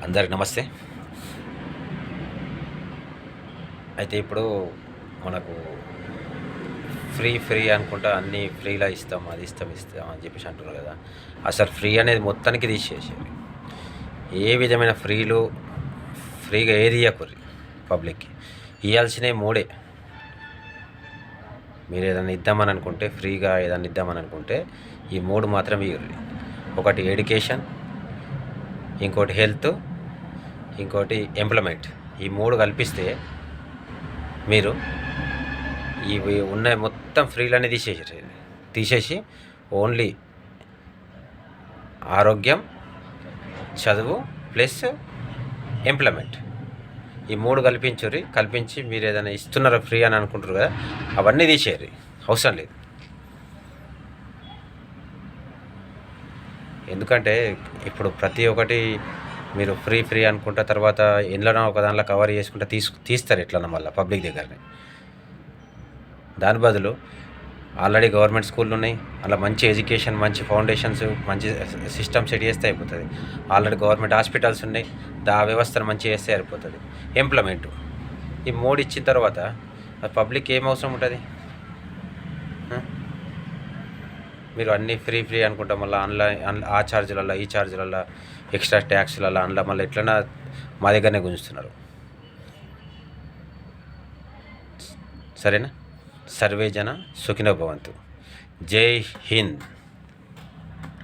అందరికి నమస్తే. అయితే ఇప్పుడు మనకు ఫ్రీ అనుకుంటా అన్నీ ఫ్రీలా ఇస్తాం, అది ఇస్తాం అని చెప్పేసి అంటున్నారు కదా. అసలు ఫ్రీ అనేది మొత్తానికి తీసేసేయాలి. ఏ విధమైన ఫ్రీగా ఏది ఇవ్వకూరి పబ్లిక్కి. ఇవ్వాల్సినవి మూడే. మీరు ఏదైనా ఇద్దామని అనుకుంటే, ఫ్రీగా ఏదైనా ఇద్దామని అనుకుంటే ఈ మూడు మాత్రం ఇవ్వరు. ఒకటి ఎడ్యుకేషన్, ఇంకోటి హెల్త్, ఇంకోటి ఎంప్లాయ్మెంట్. ఈ మూడు కల్పిస్తే మీరు ఇవి ఉన్న మొత్తం ఫ్రీలన్నీ తీసేసి ఓన్లీ ఆరోగ్యం, చదువు ప్లస్ ఎంప్లాయ్మెంట్, ఈ మూడు కల్పించి మీరు ఏదైనా ఇస్తున్నారో ఫ్రీ అని అనుకుంటారు కదా, అవన్నీ తీసేయరు, అవసరం లేదు. ఎందుకంటే ఇప్పుడు ప్రతి ఒక్కటి మీరు ఫ్రీ అనుకుంటా తర్వాత ఎందులోనో ఒక దాంట్లో కవర్ చేసుకుంటా తీస్తారు ఎట్లన్నా మళ్ళీ పబ్లిక్ దగ్గరనే. దాని బదులు ఆల్రెడీ గవర్నమెంట్ స్కూళ్ళు ఉన్నాయి, అలా మంచి ఎడ్యుకేషన్, మంచి ఫౌండేషన్స్, మంచి సిస్టమ్ సెట్ చేస్తే అయిపోతుంది. ఆల్రెడీ గవర్నమెంట్ హాస్పిటల్స్ ఉన్నాయి, ఆ వ్యవస్థను మంచిగా చేస్తే అయిపోతుంది. ఎంప్లాయ్మెంట్, ఈ మూడు ఇచ్చిన తర్వాత పబ్లిక్ ఏం అవసరం ఉంటుంది? మీరు అన్నీ ఫ్రీ అనుకుంటాం, మళ్ళీ ఆ ఛార్జీలలో ఈ ఛార్జీలలో ఎక్స్ట్రా ట్యాక్స్లలో అందులో మళ్ళీ ఎట్లన్నా మా దగ్గరనే గుంజుతున్నారు. సరేనా? సర్వే జన సుఖినో భవంతు. జై హింద్.